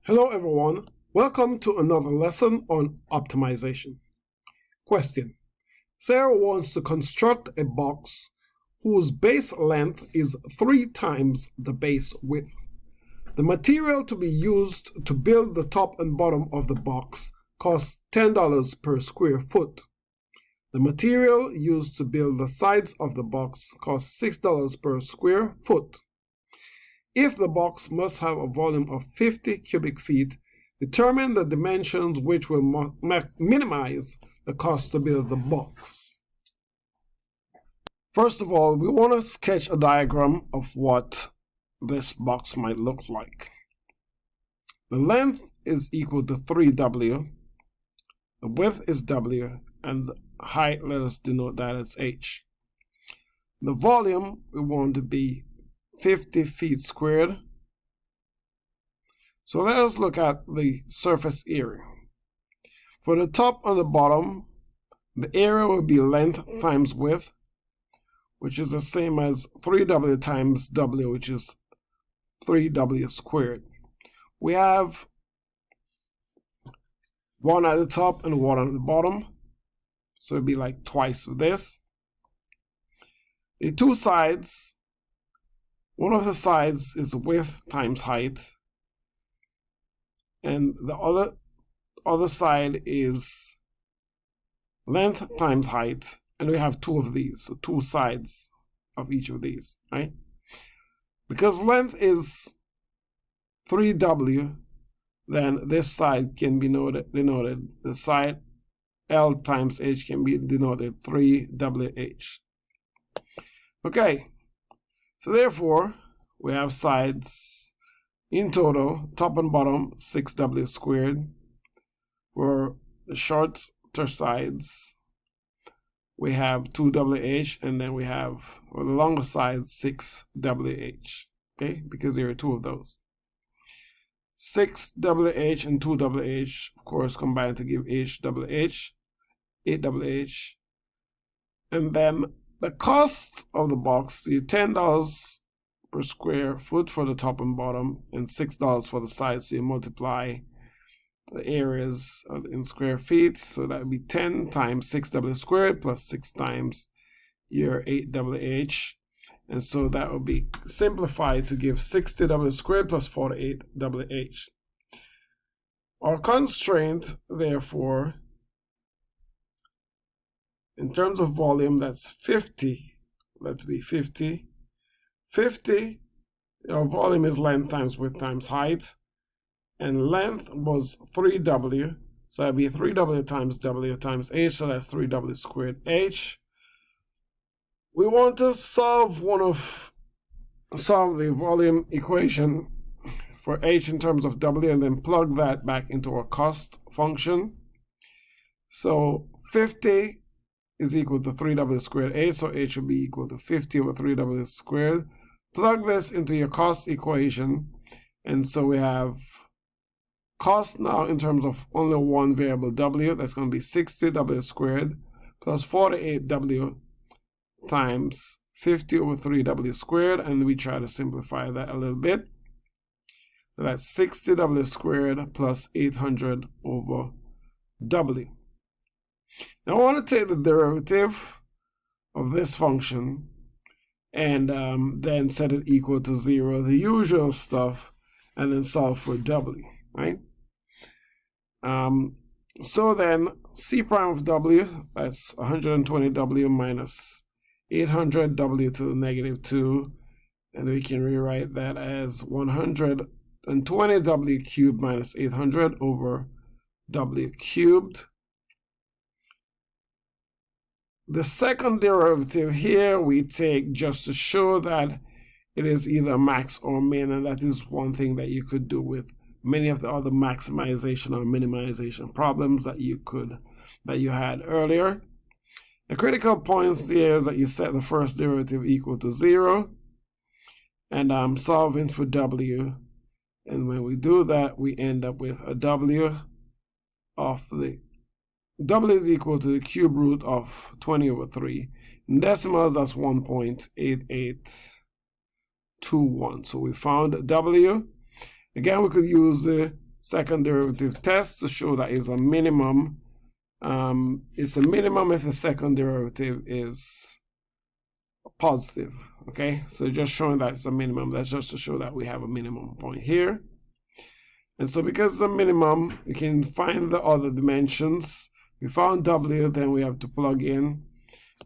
Hello everyone, welcome to another lesson on optimization. Question: Sarah wants to construct a box whose base length is 3 times the base width. The material to be used to build the top and bottom of the box costs $10 per square foot. The material used to build the sides of the box costs $6 per square foot. If the box must have a volume of 50 cubic feet, determine the dimensions which will minimize the cost to build the box. First of all, we want to sketch a diagram of what this box might look like. The length is equal to 3W, the width is W, and the height, let us denote that as H. The volume we want to be 50 feet squared. So let us look at the surface area. For the top and the bottom, the area will be length times width, which is the same as 3W times W, which is 3W squared. We have one at the top and one at the bottom, so it'd be like twice of this. The two sides, one of the sides is width times height, and the other side is length times height, and we have two of these, so two sides of each of these, right? Because length is 3W, then this side can be denoted, the side L times H can be denoted 3WH. Okay. So therefore, we have sides in total, top and bottom, 6W squared. For the shorter sides, we have 2WH, and then we have, for the longer sides, 6WH, okay, because there are two of those. 6WH and 2WH, of course, combine to give HWH, 8WH, and then the cost of the box is $10 per square foot for the top and bottom, and $6 for the sides. So you multiply the areas in square feet, so that would be 10 times 6W squared plus 6 times your 8WH, and so that would be simplified to give 60W squared plus 48WH. Our constraint, therefore, in terms of volume, that's 50. Let's be 50. 50, our volume is length times width times height. And length was 3W. So that'd be 3W times W times H. So that's 3W squared H. We want to solve the volume equation for H in terms of W, and then plug that back into our cost function. So 50 is equal to 3W squared H, so H will be equal to 50 over 3W squared. Plug this into your cost equation, and so we have cost now in terms of only one variable W, that's going to be 60W squared plus 48W times 50 over 3W squared, and we try to simplify that a little bit. So that's 60W squared plus 800 over W. Now I want to take the derivative of this function and then set it equal to 0, the usual stuff, and then solve for W, right? So then C prime of W, that's 120W minus 800W to the negative 2, and we can rewrite that as 120W cubed minus 800 over W cubed. The second derivative here we take just to show that it is either max or min, and that is one thing that you could do with many of the other maximization or minimization problems that you had earlier. The critical points there is that you set the first derivative equal to 0, and I'm solving for W, and when we do that, we end up with a W of the W is equal to the cube root of 20 over 3. In decimals, that's 1.8821. So we found W. Again, we could use the second derivative test to show that is a minimum. It's a minimum if the second derivative is positive. Okay, so just showing that it's a minimum. That's just to show that we have a minimum point here. And so because it's a minimum, we can find the other dimensions. We found W, then we have to plug in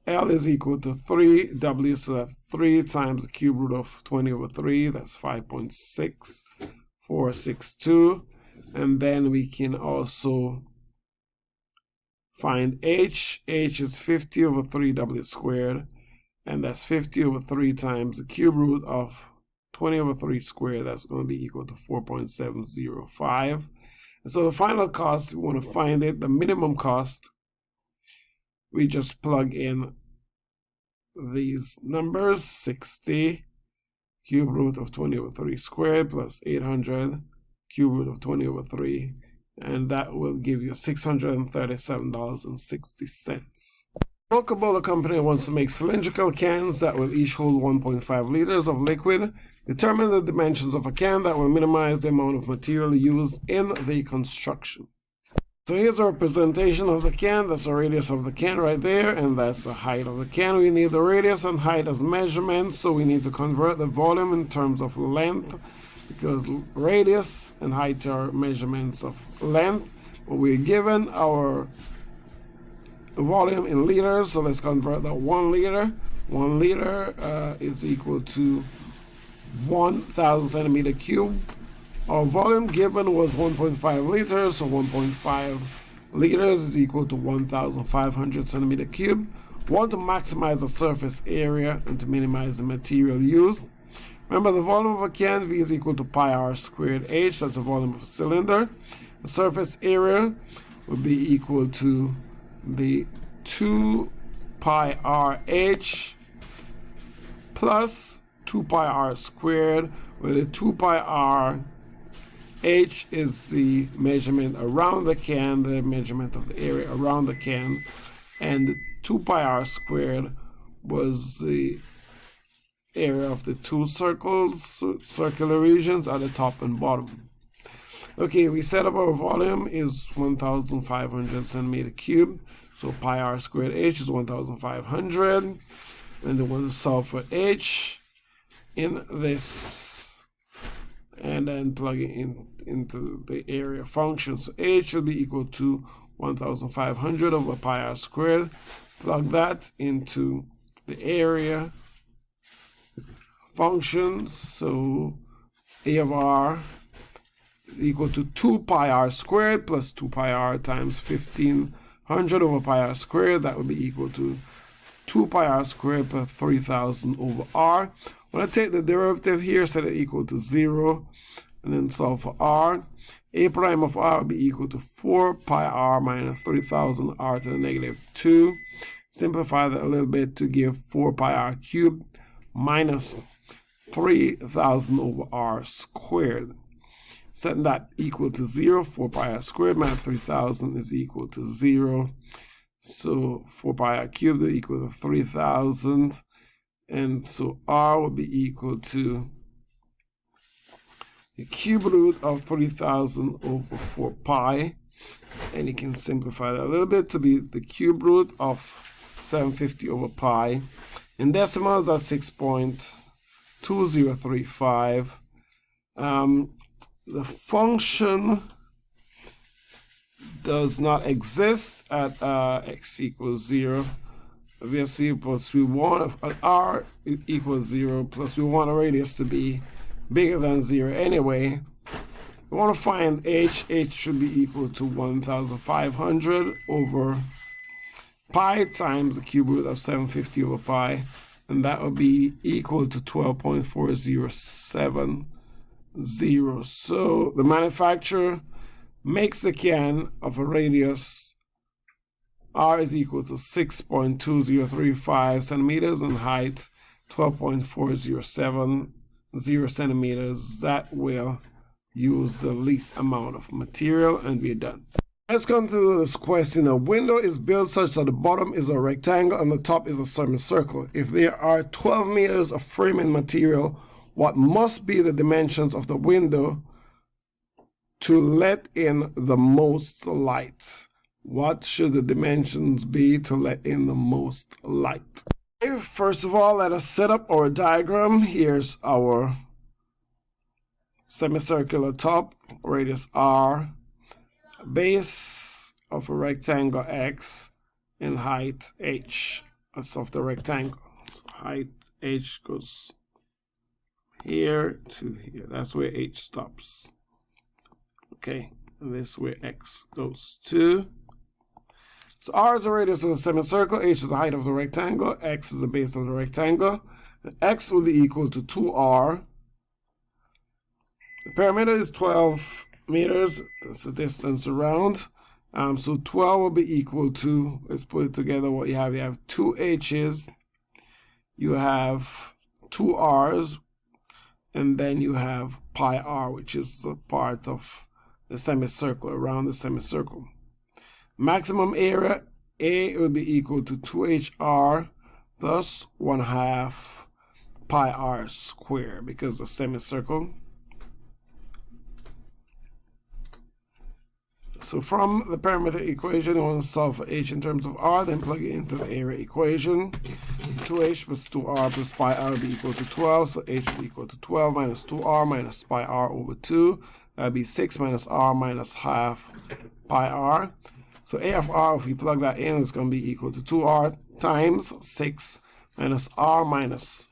L is equal to 3W, so that's 3 times the cube root of 20 over 3, that's 5.6462. And then we can also find H. H is 50 over 3W squared, and that's 50 over 3 times the cube root of 20 over 3 squared. That's going to be equal to 4.705. And so the final cost, we want to find it, the minimum cost. We just plug in these numbers, 60 cube root of 20 over 3 squared plus 800 cube root of 20 over 3, and that will give you $637.60. Coca-Cola Company wants to make cylindrical cans that will each hold 1.5 liters of liquid. Determine the dimensions of a can that will minimize the amount of material used in the construction. So here's a representation of the can. That's the radius of the can right there, and that's the height of the can. We need the radius and height as measurements, so we need to convert the volume in terms of length, because radius and height are measurements of length. But we're given our volume in liters, so let's convert that 1 liter. 1 liter is equal to 1,000 centimeter cube. Our volume given was 1.5 liters, so 1.5 liters is equal to 1,500 centimeter cube. We want to maximize the surface area and to minimize the material used. Remember, the volume of a can, V, is equal to pi r squared h. That's the volume of a cylinder. The surface area would be equal to the 2 pi r h plus 2 pi r squared, where the 2 pi r h is the measurement around the can, the measurement of the area around the can, and the 2 pi r squared was the area of the two circles, circular regions at the top and bottom. Okay, we set up our volume is 1,500 centimeter cube, so pi r squared h is 1,500, and then we'll solve for h in this, and then plug it into the area function. So h will be equal to 1,500 over pi r squared. Plug that into the area function. So a of r is equal to 2 pi r squared plus 2 pi r times 1,500 over pi r squared. That would be equal to 2 pi r squared plus 3,000 over r. When I take the derivative here, set it equal to 0, and then solve for r. A prime of r will be equal to 4 pi r minus 3,000 r to the negative 2. Simplify that a little bit to give 4 pi r cubed minus 3,000 over r squared. Setting that equal to 0, 4 pi r squared minus 3,000 is equal to 0. So 4 pi r cubed will equal to 3,000. And so r will be equal to the cube root of 3,000 over 4 pi. And you can simplify that a little bit to be the cube root of 750 over pi. In decimals, that's 6.2035. The function does not exist at x equals 0. Obviously, plus we want r equals 0, plus we want a radius to be bigger than 0 anyway. We want to find h. H should be equal to 1,500 over pi times the cube root of 750 over pi, and that will be equal to 12.4070. So the manufacturer makes a can of a radius r is equal to 6.2035 centimeters and height 12.4070 centimeters. That will use the least amount of material, and we're done. Let's come to this question. A window is built such that the bottom is a rectangle and the top is a semicircle. If there are 12 meters of framing material, what must be the dimensions of the window to let in the most light. What should the dimensions be to let in the most light? Okay, first of all, let us set up our diagram. Here's our semicircular top, radius r, base of a rectangle x, and height h. That's of the rectangle. So height h goes here to here. That's where h stops. Okay, and this is where x goes to. So r is the radius of the semicircle, h is the height of the rectangle, x is the base of the rectangle, and x will be equal to 2r. The perimeter is 12 meters, that's the distance around. So 12 will be equal to, let's put it together, what you have 2 h's, you have 2 r's, and then you have pi r, which is a part of the semicircle, around the semicircle. Maximum area, A, will be equal to 2hr plus 1/2 pi r squared, because the semicircle. So from the perimeter equation, you want to solve for h in terms of r, then plug it into the area equation. So 2h plus 2r plus pi r will be equal to 12, so h will be equal to 12 minus 2r minus pi r over 2. That would be 6 minus r minus half pi r. So a of r, if we plug that in, it's going to be equal to 2r times 6 minus r minus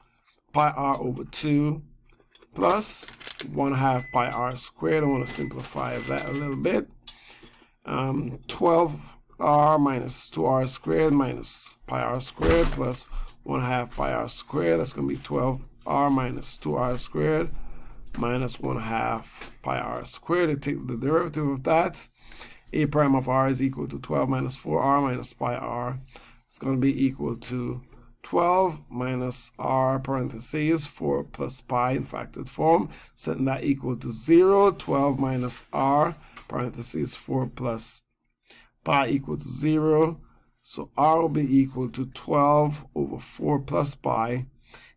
pi r over 2 plus 1/2 pi r squared. I want to simplify that a little bit. 12r minus 2r squared minus pi r squared plus 1/2 pi r squared. That's going to be 12r minus 2r squared minus 1/2 pi r squared. To take the derivative of that, a prime of r is equal to 12 minus 4r minus pi r. It's going to be equal to 12 minus r parentheses 4 plus pi in factored form, setting that equal to 0. 12 minus r parentheses 4 plus pi equal to 0. So r will be equal to 12 over 4 plus pi.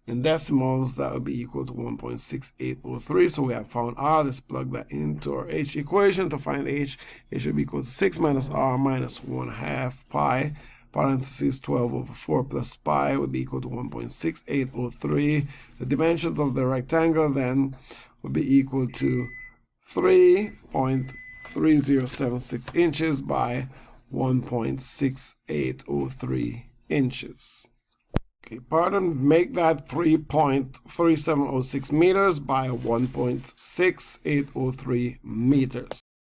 In decimals, that would be equal to 1.6803. So we have found r. Let's plug that into our h equation. To find h, it should be equal to 6 minus r minus 1/2 pi, parentheses 12 over 4 plus pi would be equal to 1.6803. The dimensions of the rectangle then would be equal to 3.3076 inches by 1.6803 inches. Okay, pardon, make that 3.3706 meters by 1.6803 meters.